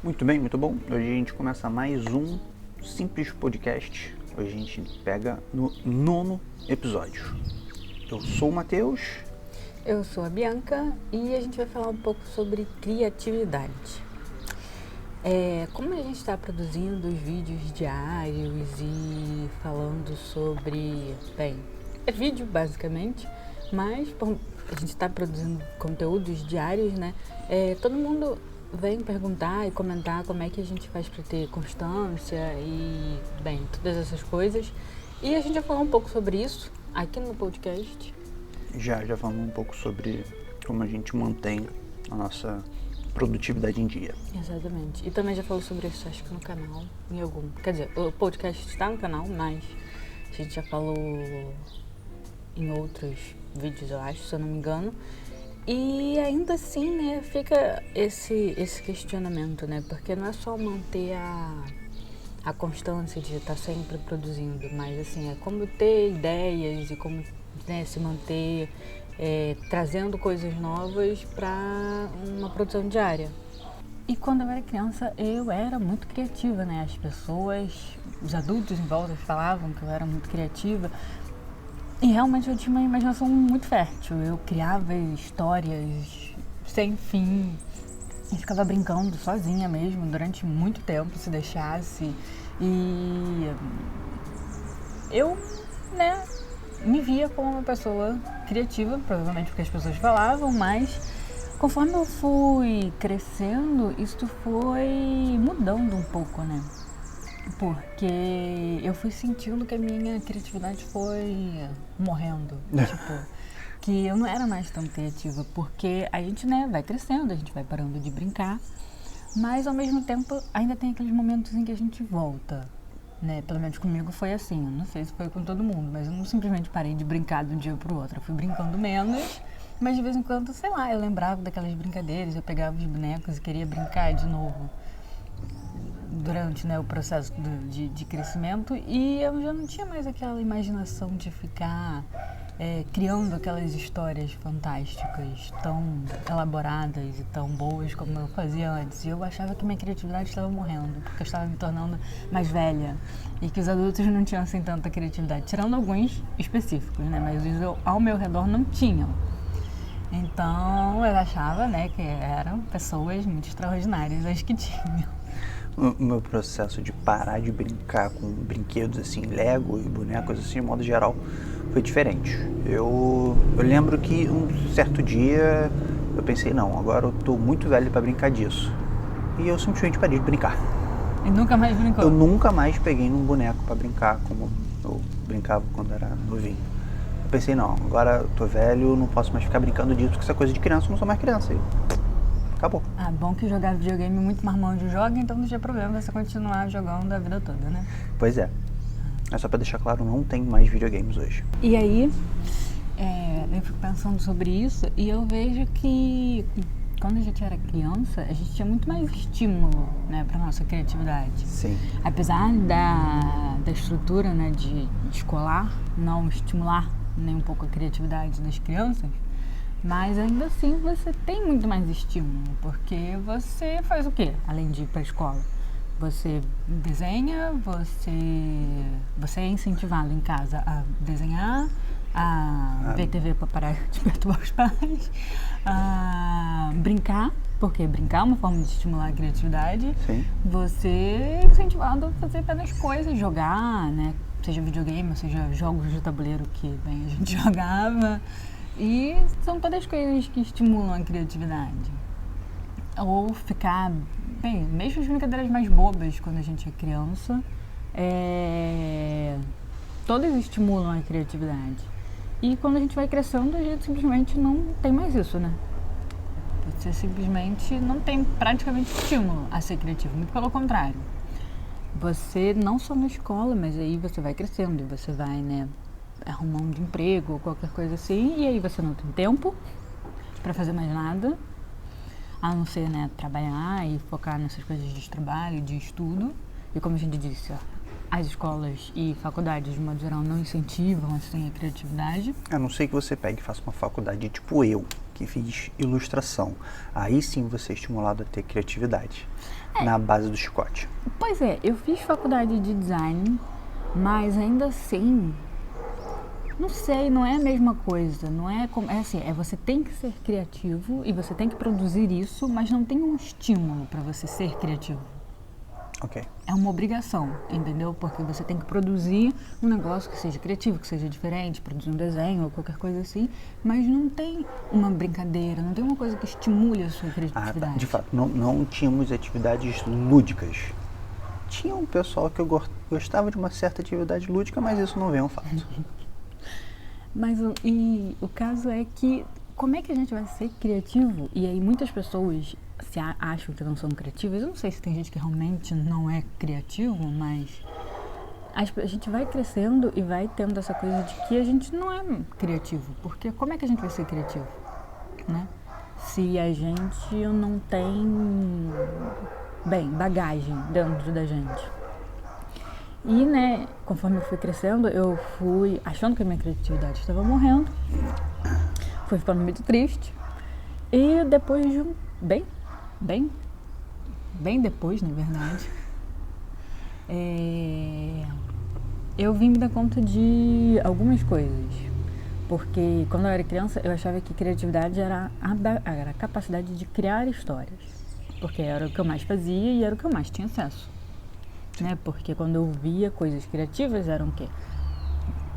Muito bem, muito bom. Hoje a gente começa mais um simples podcast. Hoje a gente pega no 9º episódio. Eu sou o Matheus. Eu sou a Bianca e a gente vai falar um pouco sobre criatividade. Como a gente está produzindo os vídeos diários e falando sobre... é vídeo basicamente, mas bom, a gente está produzindo conteúdos diários, né? Todo mundo vem perguntar e comentar como é que a gente faz para ter constância e, todas essas coisas. E a gente vai falar um pouco sobre isso aqui no podcast. Já falamos um pouco sobre como a gente mantém a nossa produtividade em dia. Exatamente. E também já falou sobre isso, acho que no canal, em algum... Quer dizer, o podcast está no canal, mas a gente já falou em outros vídeos, eu acho, se eu não me engano. E ainda assim, né, fica esse questionamento, né? Porque não é só manter a constância de estar sempre produzindo, mas assim, é como ter ideias e como, né, se manter trazendo coisas novas para uma produção diária. E quando eu era criança, eu era muito criativa, né? As pessoas, os adultos em volta falavam que eu era muito criativa. E realmente eu tinha uma imaginação muito fértil. Eu criava histórias sem fim e ficava brincando sozinha mesmo durante muito tempo, se deixasse. E eu, né, me via como uma pessoa criativa, provavelmente porque as pessoas falavam, mas conforme eu fui crescendo, isso foi mudando um pouco, né? Porque eu fui sentindo que a minha criatividade foi morrendo, que eu não era mais tão criativa, porque a gente, né, vai crescendo, a gente vai parando de brincar, mas ao mesmo tempo ainda tem aqueles momentos em que a gente volta, né? Pelo menos comigo foi assim, eu não sei se foi com todo mundo, mas eu não simplesmente parei de brincar de um dia pro outro, eu fui brincando menos, mas de vez em quando, sei lá, eu lembrava daquelas brincadeiras, eu pegava os bonecos e queria brincar de novo. Durante, né, o processo de crescimento, e eu já não tinha mais aquela imaginação de ficar criando aquelas histórias fantásticas, tão elaboradas e tão boas como eu fazia antes. E eu achava que minha criatividade estava morrendo, porque eu estava me tornando mais velha e que os adultos não tinham assim tanta criatividade, tirando alguns específicos, né, mas os ao meu redor não tinham. Então eu achava, né, que eram pessoas muito extraordinárias as que tinham. O meu processo de parar de brincar com brinquedos assim, Lego e bonecos assim, de modo geral, foi diferente. Eu lembro que um certo dia eu pensei, não, agora eu tô muito velho para brincar disso. E eu simplesmente parei de brincar. E nunca mais brincou? Eu nunca mais peguei num boneco para brincar como eu brincava quando era novinho. Eu pensei, não, agora eu tô velho, não posso mais ficar brincando disso, porque essa coisa de criança, eu não sou mais criança. Acabou. Ah, bom que jogar videogame muito marmanjo joga, então não tinha problema você continuar jogando a vida toda, né? Pois é. É só pra deixar claro, não tem mais videogames hoje. E aí, eu fico pensando sobre isso e eu vejo que quando a gente era criança, a gente tinha muito mais estímulo, né, pra nossa criatividade. Sim. Apesar da estrutura, né, de escolar não estimular nem um pouco a criatividade das crianças, mas ainda assim você tem muito mais estímulo, porque você faz o quê? Além de ir para a escola. Você desenha, você é incentivado em casa a desenhar, a ver TV para parar de perturbar os pais, a brincar, porque brincar é uma forma de estimular a criatividade. Sim. Você é incentivado a fazer apenas coisas, jogar, né? Seja videogame, seja jogos de tabuleiro que a gente jogava. E são todas coisas que estimulam a criatividade. Ou ficar... mesmo as brincadeiras mais bobas quando a gente é criança, todas estimulam a criatividade. E quando a gente vai crescendo, a gente simplesmente não tem mais isso, né? Você simplesmente não tem praticamente estímulo a ser criativo, muito pelo contrário. Você, não só na escola, mas aí você vai crescendo e você vai, né, arrumando de emprego ou qualquer coisa assim, e aí você não tem tempo para fazer mais nada, a não ser, né, trabalhar e focar nessas coisas de trabalho, de estudo, E como a gente disse, ó, as escolas e faculdades, de modo geral, não incentivam assim, a criatividade. A não ser que você pegue e faça uma faculdade tipo eu, que fiz ilustração. Aí sim você é estimulado a ter criatividade, na base do chicote. Pois é, eu fiz faculdade de design, mas ainda assim, não sei, não é a mesma coisa. Não é como, é assim, você tem que ser criativo e você tem que produzir isso, mas não tem um estímulo para você ser criativo. Ok. É uma obrigação, entendeu? Porque você tem que produzir um negócio que seja criativo, que seja diferente, produzir um desenho ou qualquer coisa assim, mas não tem uma brincadeira, não tem uma coisa que estimule a sua criatividade. Tá. De fato, não tínhamos atividades lúdicas. Tinha um pessoal que gostava de uma certa atividade lúdica, mas isso não vem ao fato. Mas o caso é que, como é que a gente vai ser criativo? E aí muitas pessoas acham que não são criativas. Eu não sei se tem gente que realmente não é criativo, mas a gente vai crescendo e vai tendo essa coisa de que a gente não é criativo. Porque como é que a gente vai ser criativo, né? Se a gente não tem, bagagem dentro da gente. E, né, conforme eu fui crescendo, eu fui achando que a minha criatividade estava morrendo. Fui ficando muito triste. E depois de bem depois, na verdade, eu vim me dar conta de algumas coisas. Porque quando eu era criança, eu achava que criatividade era a capacidade de criar histórias. Porque era o que eu mais fazia e era o que eu mais tinha acesso. Né? Porque quando eu via coisas criativas, eram o quê?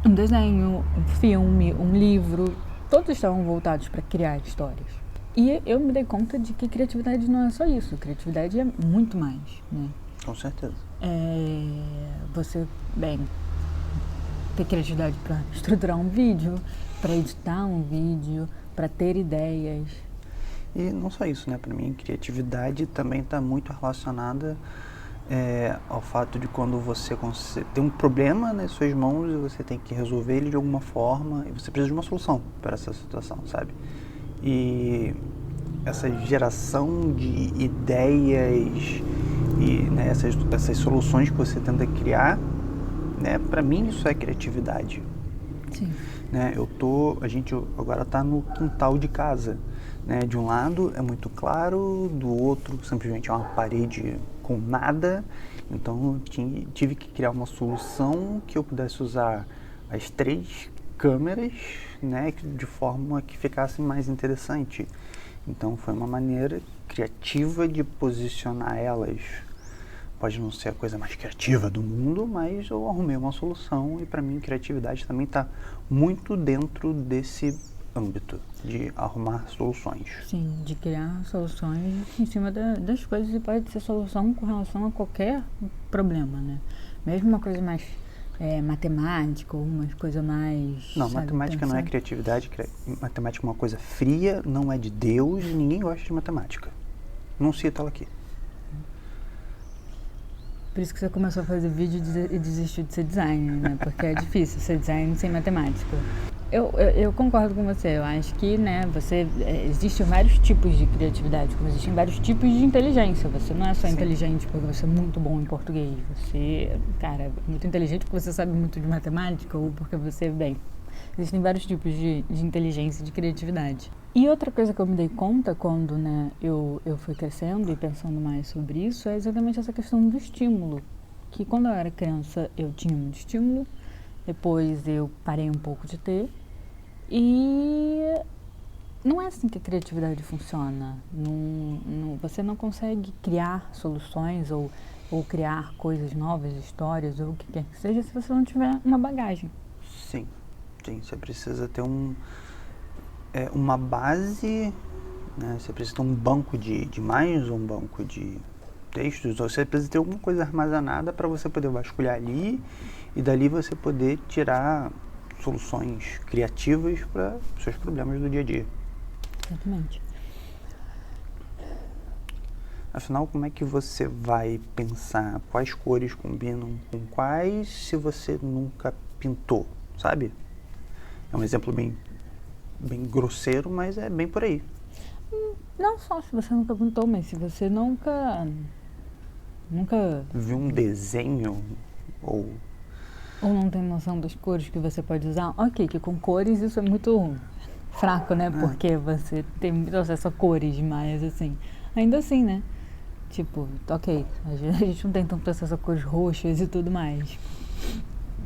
Um desenho, um filme, um livro, todos estavam voltados para criar histórias. E eu me dei conta de que criatividade não é só isso, criatividade é muito mais, né? Com certeza. Você, ter criatividade para estruturar um vídeo, para editar um vídeo, para ter ideias. E não só isso, né? Para mim, criatividade também está muito relacionada ao fato de quando você tem um problema nas suas mãos e você tem que resolver ele de alguma forma e você precisa de uma solução para essa situação, sabe? E essa geração de ideias e, né, essas soluções que você tenta criar, né, para mim isso é criatividade. Sim. Né, a gente agora está no quintal de casa, né? De um lado é muito claro, do outro simplesmente é uma parede com nada. Então tive que criar uma solução que eu pudesse usar as 3 câmeras, né, de forma que ficasse mais interessante. Então foi uma maneira criativa de posicionar elas. Pode não ser a coisa mais criativa do mundo, mas eu arrumei uma solução e para mim criatividade também está muito dentro desse âmbito de arrumar soluções. Sim, de criar soluções em cima das coisas e pode ser solução com relação a qualquer problema, né? Mesmo uma coisa mais matemática ou uma coisa mais... Não, matemática não é criatividade, matemática é uma coisa fria, não é de Deus e ninguém gosta de matemática. Não cita ela aqui. Por isso que você começou a fazer vídeo e desistiu de ser designer, né? Porque é difícil ser designer sem matemática. Eu concordo com você, eu acho que, né, existem vários tipos de criatividade, como existem vários tipos de inteligência. Você não é só inteligente porque você é muito bom em português, você, cara, é muito inteligente porque você sabe muito de matemática ou porque você, existem vários tipos de inteligência e de criatividade. E outra coisa que eu me dei conta quando, né, eu fui crescendo e pensando mais sobre isso é exatamente essa questão do estímulo, que quando eu era criança eu tinha muito estímulo, depois eu parei um pouco de ter, e não é assim que a criatividade funciona. Você não consegue criar soluções ou criar coisas novas, histórias ou o que quer que seja se você não tiver uma bagagem. Sim, você precisa ter uma base, né? Você precisa ter um banco de imagens, um banco de textos, ou você precisa ter alguma coisa armazenada para você poder vasculhar ali e dali você poder tirar soluções criativas para os seus problemas do dia a dia. Exatamente. Afinal, como é que você vai pensar quais cores combinam com quais se você nunca pintou, sabe? É um exemplo bem grosseiro, mas é bem por aí. Não só se você nunca pintou, mas se você nunca Nunca... Viu um desenho ou não tem noção das cores que você pode usar? Ok, que com cores isso é muito fraco, né? Porque você tem muito acesso a cores, mas assim, ainda assim, né? Tipo, ok, a gente não tem tanto acesso a cores roxas e tudo mais.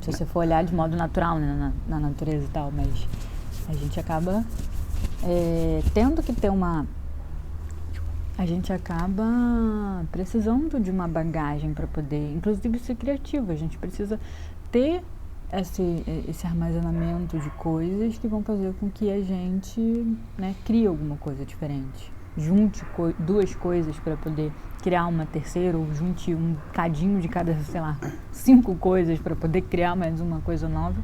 Se você for olhar de modo natural, né, na natureza e tal, mas a gente acaba tendo que ter a gente acaba precisando de uma bagagem para poder, inclusive, ser criativo. A gente precisa ter esse armazenamento de coisas que vão fazer com que a gente, né, crie alguma coisa diferente. Junte duas coisas para poder criar uma terceira, ou junte um cadinho de cada, sei lá, 5 coisas para poder criar mais uma coisa nova.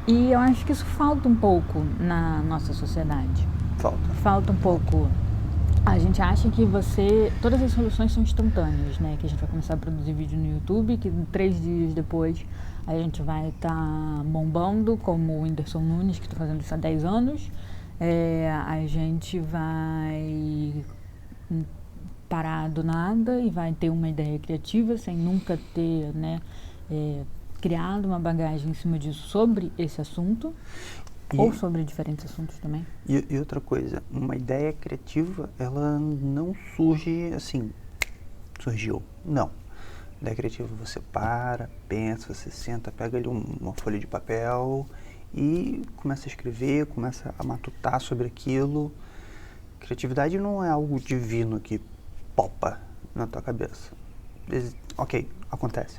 E eu acho que isso falta um pouco na nossa sociedade. Falta um pouco. A gente acha que todas as soluções são instantâneas, né? Que a gente vai começar a produzir vídeo no YouTube, que 3 dias depois a gente vai estar bombando, como o Whindersson Nunes, que está fazendo isso há 10 anos. A gente vai parar do nada e vai ter uma ideia criativa sem nunca ter, né, criado uma bagagem em cima disso sobre esse assunto. Ou sobre diferentes assuntos também. E outra coisa, uma ideia criativa, ela não surge assim, surgiu. Não. Ideia criativa, você para, pensa, você senta, pega ali uma folha de papel e começa a escrever, começa a matutar sobre aquilo. Criatividade não é algo divino que popa na tua cabeça. Ok, acontece.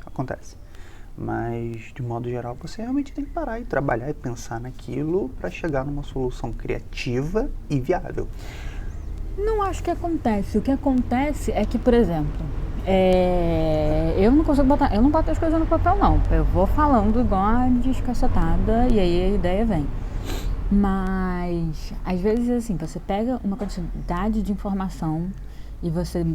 Mas, de modo geral, você realmente tem que parar e trabalhar e pensar naquilo para chegar numa solução criativa e viável. Não acho que acontece. O que acontece é que, por exemplo, eu não consigo eu não boto as coisas no papel, não. Eu vou falando igual a descacetada e aí a ideia vem. Mas, às vezes, assim, você pega uma quantidade de informação e você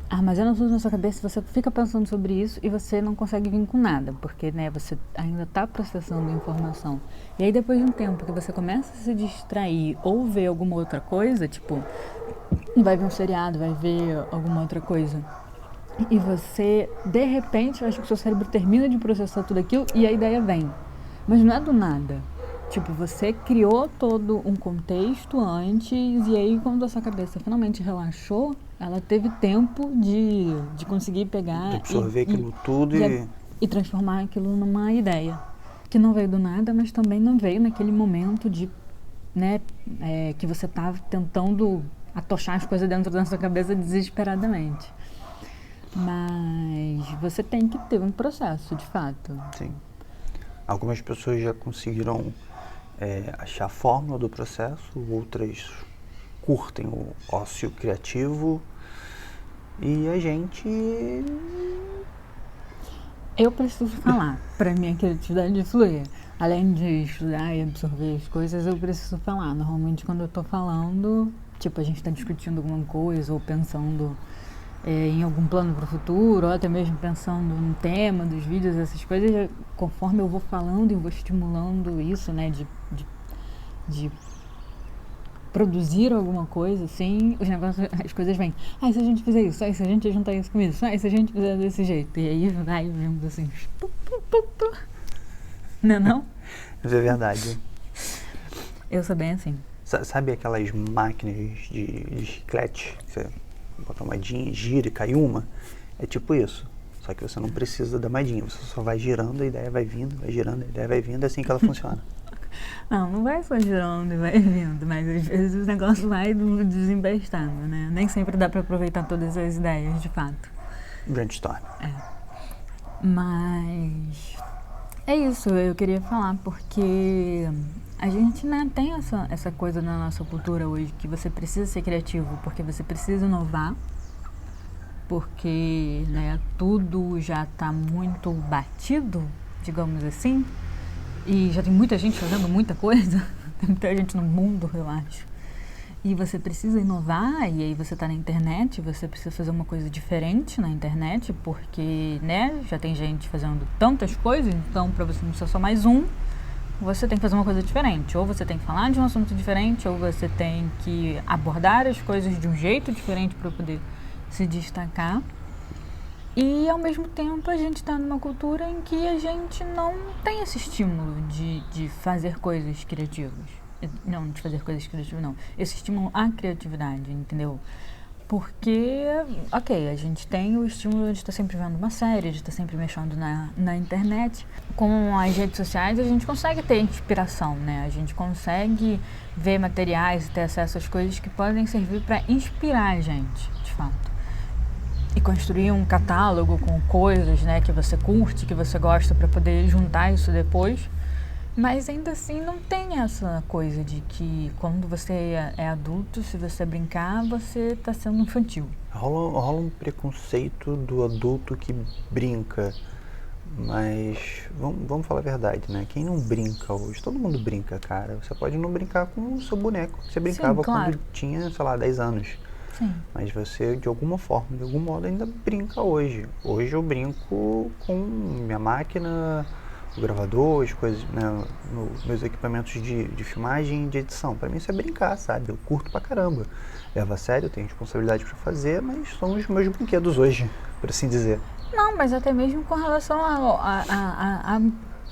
armazena tudo na sua cabeça, você fica pensando sobre isso e você não consegue vir com nada, porque, né, você ainda está processando a informação. E aí, depois de um tempo que você começa a se distrair ou ver alguma outra coisa, tipo, vai ver um seriado, vai ver alguma outra coisa, e você, de repente, eu acho que o seu cérebro termina de processar tudo aquilo e a ideia vem. Mas não é do nada. Tipo, você criou todo um contexto antes e aí, quando a sua cabeça finalmente relaxou, ela teve tempo de conseguir pegar... De absorver aquilo tudo e transformar aquilo numa ideia. Que não veio do nada, mas também não veio naquele momento de, né, que você estava tentando atochar as coisas dentro da sua cabeça desesperadamente. Mas você tem que ter um processo, de fato. Sim. Algumas pessoas já conseguiram achar a fórmula do processo, outras curtem o ócio criativo e a gente... Eu preciso falar para minha criatividade fluir. Além de estudar e absorver as coisas, eu preciso falar. Normalmente, quando eu tô falando, tipo, a gente tá discutindo alguma coisa ou pensando em algum plano para o futuro, ou até mesmo pensando no tema dos vídeos, essas coisas, conforme eu vou falando e vou estimulando isso, né, de produzir alguma coisa, assim, os negócios, as coisas vêm. Ah, e se a gente fizer isso? Ah, e se a gente juntar isso com isso? Ah, e se a gente fizer desse jeito? E aí vai vindo assim. Não é não? Mas é verdade. Eu sou bem assim. Sabe aquelas máquinas de chiclete? Você bota uma moedinha, gira e cai uma? É tipo isso. Só que você não precisa da moedinha. Você só vai girando, a ideia vai vindo, vai girando, a ideia vai vindo. É assim que ela funciona. Não vai só girando e vai vindo, mas às vezes o negócio vai desembestando, né? Nem sempre dá pra aproveitar todas as ideias, de fato. Brainstorm. Mas é isso, eu queria falar, porque a gente, né, tem essa coisa na nossa cultura hoje, que você precisa ser criativo, porque você precisa inovar, porque, né, tudo já tá muito batido, digamos assim. E já tem muita gente fazendo muita coisa, tem muita gente no mundo, eu acho. E você precisa inovar, e aí você está na internet, você precisa fazer uma coisa diferente na internet, porque, né, já tem gente fazendo tantas coisas, então para você não ser só mais um, você tem que fazer uma coisa diferente. Ou você tem que falar de um assunto diferente, ou você tem que abordar as coisas de um jeito diferente para poder se destacar. E ao mesmo tempo a gente está numa cultura em que a gente não tem esse estímulo de fazer coisas criativas. Não, de fazer coisas criativas não. Esse estímulo à criatividade, entendeu? Porque, ok, a gente tem o estímulo de estar sempre vendo uma série, de estar sempre mexendo na internet. Com as redes sociais a gente consegue ter inspiração, né? A gente consegue ver materiais e ter acesso às coisas que podem servir para inspirar a gente, de fato. E construir um catálogo com coisas, né, que você curte, que você gosta, para poder juntar isso depois. Mas ainda assim não tem essa coisa de que quando você é adulto, se você brincar, você está sendo infantil. Rola um preconceito do adulto que brinca, mas vamos falar a verdade, né? Quem não brinca hoje? Todo mundo brinca, cara. Você pode não brincar com o seu boneco, que você brincava. Sim, claro. Quando tinha, sei lá, 10 anos. Sim. Mas você, de alguma forma, de algum modo, ainda brinca hoje. Hoje eu brinco com minha máquina, o gravador, as coisas, né, meus equipamentos de filmagem e de edição. Pra mim isso é brincar, sabe? Eu curto pra caramba. Levo a sério, eu tenho responsabilidade pra fazer, mas são os meus brinquedos hoje, por assim dizer. Não, mas até mesmo com relação a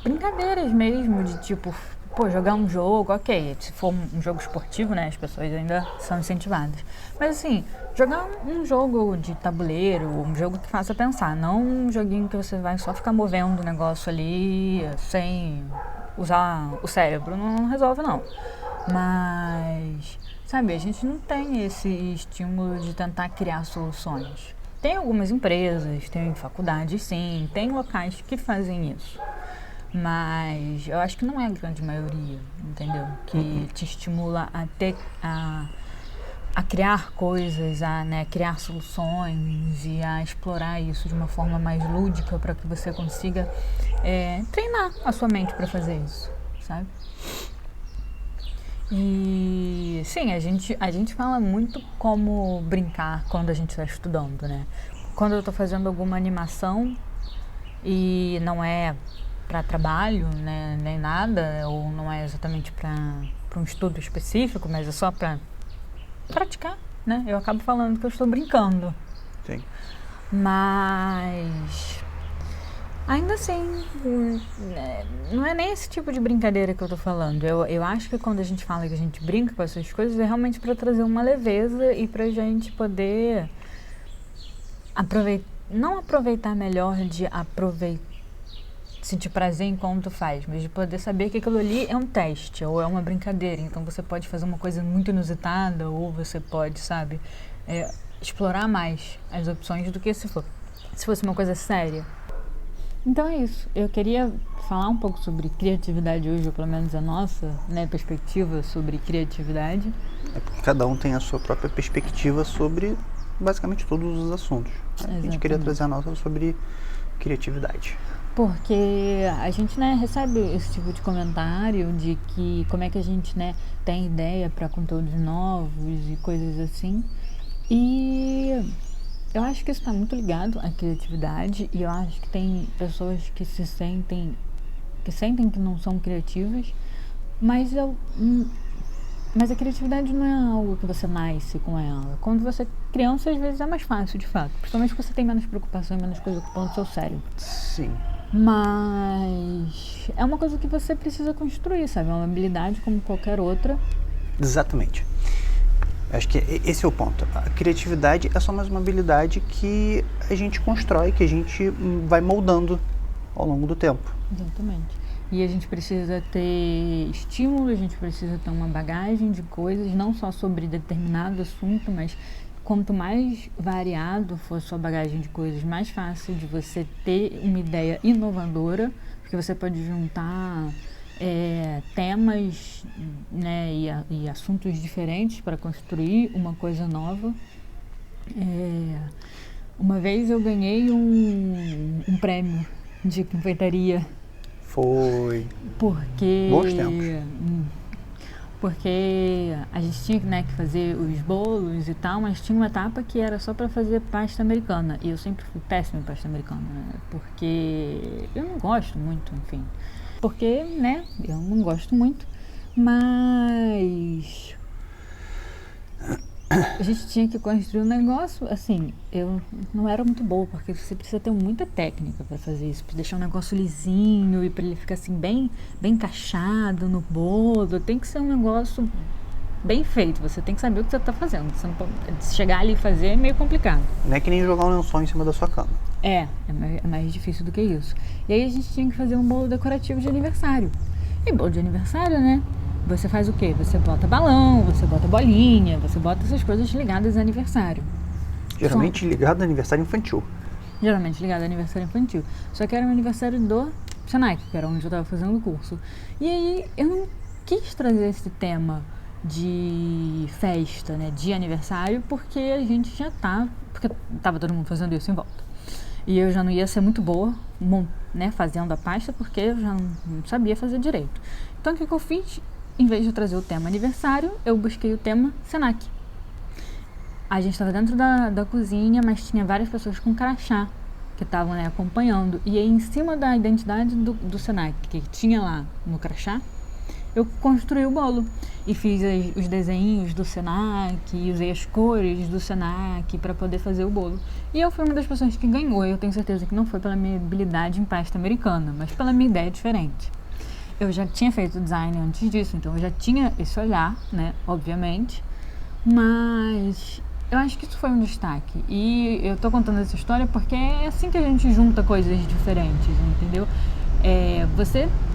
brincadeiras mesmo, de tipo, pô, jogar um jogo, ok, se for um jogo esportivo, né, as pessoas ainda são incentivadas. Mas assim, jogar um jogo de tabuleiro, um jogo que faça pensar, não um joguinho que você vai só ficar movendo o negócio ali sem usar o cérebro, não resolve não. Mas, sabe, a gente não tem esse estímulo de tentar criar soluções. Tem algumas empresas, tem faculdades sim, tem locais que fazem isso. Mas eu acho que não é a grande maioria, entendeu? Que te estimula a criar coisas, né, criar soluções e a explorar isso de uma forma mais lúdica para que você consiga treinar a sua mente para fazer isso, sabe? E sim, a gente fala muito como brincar quando a gente está estudando, né? Quando eu estou fazendo alguma animação e não é para trabalho, né, nem nada, ou não é exatamente para um estudo específico, mas é só para praticar, né? Eu acabo falando que eu estou brincando. Sim. Mas ainda assim, não é nem esse tipo de brincadeira que eu tô falando. Eu acho que quando a gente fala que a gente brinca com essas coisas, é realmente para trazer uma leveza e pra gente poder não aproveitar melhor de sentir prazer enquanto faz, mas de poder saber que aquilo ali é um teste ou é uma brincadeira. Então você pode fazer uma coisa muito inusitada ou você pode, sabe, explorar mais as opções do que se fosse uma coisa séria. Então é isso. Eu queria falar um pouco sobre criatividade hoje, ou pelo menos a nossa, né, perspectiva sobre criatividade. É porque cada um tem a sua própria perspectiva sobre basicamente todos os assuntos. A gente queria trazer a nossa sobre criatividade. Porque a gente, né, recebe esse tipo de comentário de que como é que a gente, né, tem ideia para conteúdos novos e coisas assim. E eu acho que isso está muito ligado à criatividade e eu acho que tem pessoas que sentem que não são criativas, mas a criatividade não é algo que você nasce com ela. Quando você é criança, às vezes é mais fácil, de fato. Principalmente quando você tem menos preocupação e menos coisa ocupando o seu cérebro. Sim. Mas é uma coisa que você precisa construir, sabe? É uma habilidade como qualquer outra. Exatamente. Acho que esse é o ponto. A criatividade é só mais uma habilidade que a gente constrói, que a gente vai moldando ao longo do tempo. Exatamente. E a gente precisa ter estímulo, a gente precisa ter uma bagagem de coisas, não só sobre determinado assunto, mas quanto mais variado for a sua bagagem de coisas, mais fácil de você ter uma ideia inovadora, porque você pode juntar temas, né, e assuntos diferentes para construir uma coisa nova. Uma vez eu ganhei um prêmio de confeitaria. Foi. Porque bons tempos. Porque a gente tinha, né, que fazer os bolos e tal, mas tinha uma etapa que era só para fazer pasta americana. E eu sempre fui péssima em pasta americana, né, porque eu não gosto muito, enfim. Porque, né, eu não gosto muito, mas A gente tinha que construir um negócio, assim, eu não era muito boa, porque você precisa ter muita técnica para fazer isso, pra deixar um negócio lisinho e para ele ficar assim bem encaixado no bolo. Tem que ser um negócio bem feito, você tem que saber o que você está fazendo. Você não pode, chegar ali e fazer é meio complicado. Não é que nem jogar um lençol em cima da sua cama. É mais difícil do que isso. E aí a gente tinha que fazer um bolo decorativo de aniversário. E bolo de aniversário, né? Você faz o quê? Você bota balão, você bota bolinha, você bota essas coisas ligadas a aniversário. Geralmente ligado ao aniversário infantil. Geralmente ligado ao aniversário infantil. Só que era o aniversário do Senai, que era onde eu estava fazendo o curso. E aí eu não quis trazer esse tema de festa, né, de aniversário, porque a gente já tá, porque tava todo mundo fazendo isso em volta. E eu já não ia ser muito boa, né, fazendo a pasta, porque eu já não sabia fazer direito. Então o que eu fiz? Em vez de trazer o tema aniversário, eu busquei o tema Senac. A gente estava dentro da cozinha, mas tinha várias pessoas com crachá que estavam, né, acompanhando. E aí, em cima da identidade do Senac, que tinha lá no crachá, eu construí o bolo e fiz os desenhos do Senac, usei as cores do Senac para poder fazer o bolo. E eu fui uma das pessoas que ganhou. Eu tenho certeza que não foi pela minha habilidade em pasta americana, mas pela minha ideia diferente. Eu já tinha feito design antes disso, então eu já tinha esse olhar, né, obviamente, mas eu acho que isso foi um destaque. E eu tô contando essa história porque é assim que a gente junta coisas diferentes, entendeu?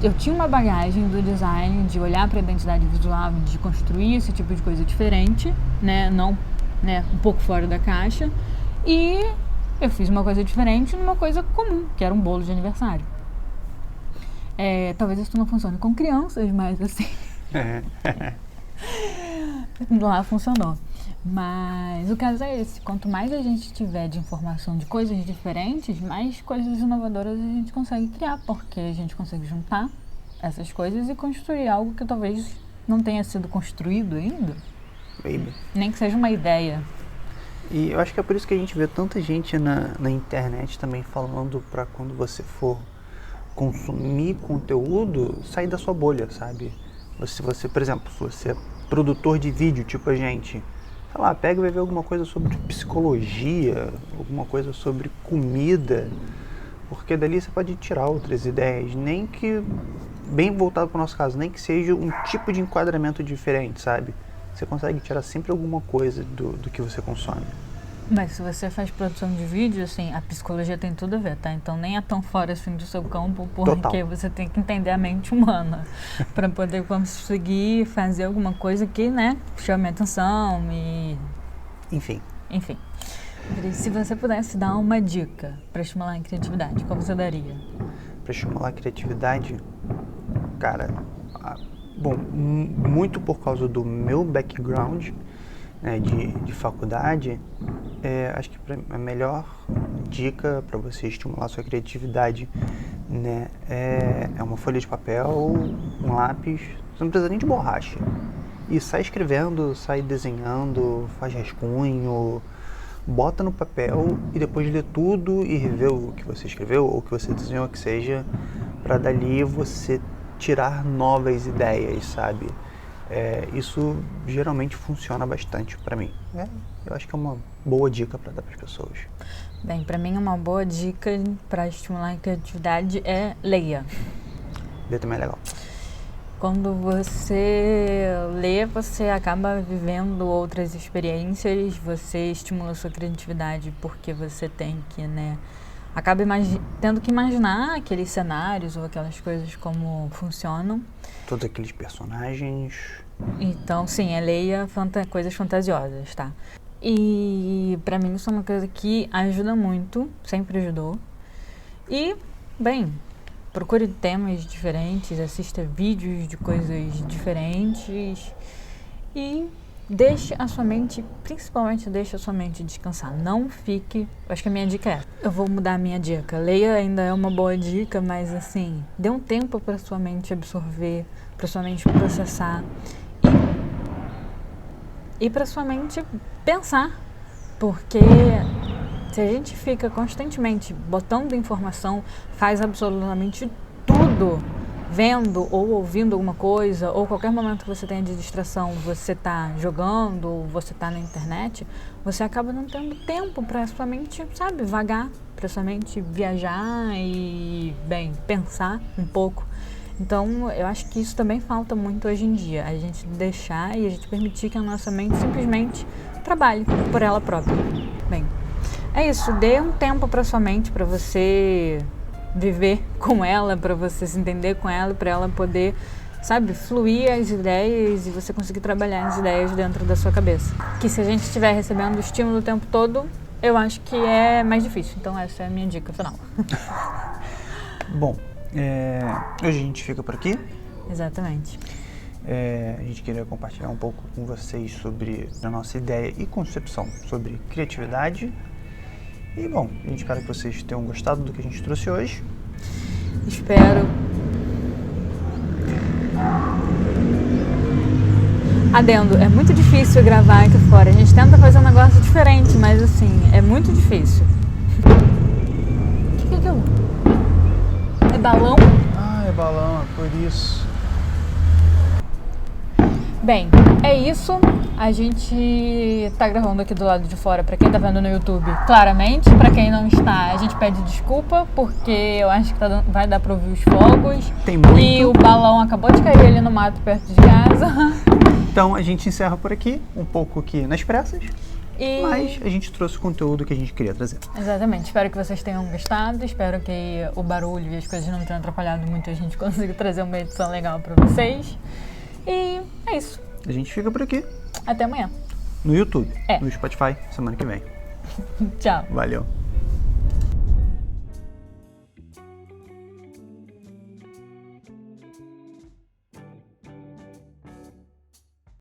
Eu tinha uma bagagem do design, de olhar para a identidade visual, de construir esse tipo de coisa diferente, né, não, né, um pouco fora da caixa, e eu fiz uma coisa diferente numa coisa comum, que era um bolo de aniversário. Talvez isso não funcione com crianças, mas assim, lá funcionou. Mas o caso é esse, quanto mais a gente tiver de informação de coisas diferentes, mais coisas inovadoras a gente consegue criar, porque a gente consegue juntar essas coisas e construir algo que talvez não tenha sido construído ainda. Baby. Nem que seja uma ideia. E eu acho que é por isso que a gente vê tanta gente na internet também falando para quando você for consumir conteúdo, sair da sua bolha, sabe? Se você, por exemplo, se você é produtor de vídeo, tipo a gente, sei lá, pega e vai ver alguma coisa sobre psicologia, alguma coisa sobre comida, porque dali você pode tirar outras ideias, nem que, bem voltado para o nosso caso, nem que seja um tipo de enquadramento diferente, sabe? Você consegue tirar sempre alguma coisa do que você consome. Mas se você faz produção de vídeo, assim, a psicologia tem tudo a ver, tá? Então nem é tão fora assim do seu campo, porque Total. Você tem que entender a mente humana para poder conseguir fazer alguma coisa que, né, chame a atenção e... Enfim. Se você pudesse dar uma dica para estimular a criatividade, qual você daria? Para estimular a criatividade? Cara, bom, muito por causa do meu background, né, de faculdade, acho que a melhor dica para você estimular a sua criatividade, né, é uma folha de papel, um lápis, você não precisa nem de borracha. E sai escrevendo, sai desenhando, faz rascunho, bota no papel e depois lê tudo e revê o que você escreveu ou o que você desenhou, que seja, para dali você tirar novas ideias, sabe? Isso geralmente funciona bastante para mim. Eu acho que é uma boa dica para dar para as pessoas. Bem, para mim uma boa dica para estimular a criatividade é leia. Ler também é legal. Quando você lê, você acaba vivendo outras experiências, você estimula a sua criatividade porque você tem que, né, acaba tendo que imaginar aqueles cenários ou aquelas coisas como funcionam. Todos aqueles personagens. Então, sim, leia coisas fantasiosas, tá? E pra mim isso é uma coisa que ajuda muito, sempre ajudou. E, bem, procure temas diferentes, assista vídeos de coisas diferentes e deixe a sua mente, principalmente deixe a sua mente descansar. Não fique... Acho que a minha dica é... Eu vou mudar a minha dica. Leia ainda é uma boa dica, mas assim, dê um tempo para sua mente absorver, para sua mente processar e para sua mente pensar. Porque se a gente fica constantemente botando informação, faz absolutamente tudo vendo ou ouvindo alguma coisa, ou qualquer momento que você tenha de distração, você tá jogando, ou você tá na internet, você acaba não tendo tempo para sua mente, sabe, vagar, para sua mente viajar e, bem, pensar um pouco. Então, eu acho que isso também falta muito hoje em dia, a gente deixar e a gente permitir que a nossa mente simplesmente trabalhe por ela própria. Bem, é isso, dê um tempo para sua mente, para você viver com ela, para você se entender com ela, para ela poder, sabe, fluir as ideias e você conseguir trabalhar as ideias dentro da sua cabeça. Que se a gente estiver recebendo estímulo o tempo todo, eu acho que é mais difícil. Então essa é a minha dica final. Bom, hoje a gente fica por aqui. Exatamente. A gente queria compartilhar um pouco com vocês sobre a nossa ideia e concepção sobre criatividade. E bom, a gente espera que vocês tenham gostado do que a gente trouxe hoje. Espero. Adendo, é muito difícil gravar aqui fora. A gente tenta fazer um negócio diferente, mas assim, é muito difícil. O que é aquilo? É balão? Ah, é balão, é por isso. Bem, é isso. A gente tá gravando aqui do lado de fora, pra quem tá vendo no YouTube, claramente. Pra quem não está, a gente pede desculpa, porque eu acho que vai dar pra ouvir os fogos. Tem muito. E o balão acabou de cair ali no mato perto de casa. Então a gente encerra por aqui, um pouco aqui nas pressas. Mas a gente trouxe o conteúdo que a gente queria trazer. Exatamente. Espero que vocês tenham gostado. Espero que o barulho e as coisas não tenham atrapalhado muito. A gente consiga trazer uma edição legal pra vocês. E é isso. A gente fica por aqui. Até amanhã. No YouTube, É. no Spotify, semana que vem. Tchau. Valeu.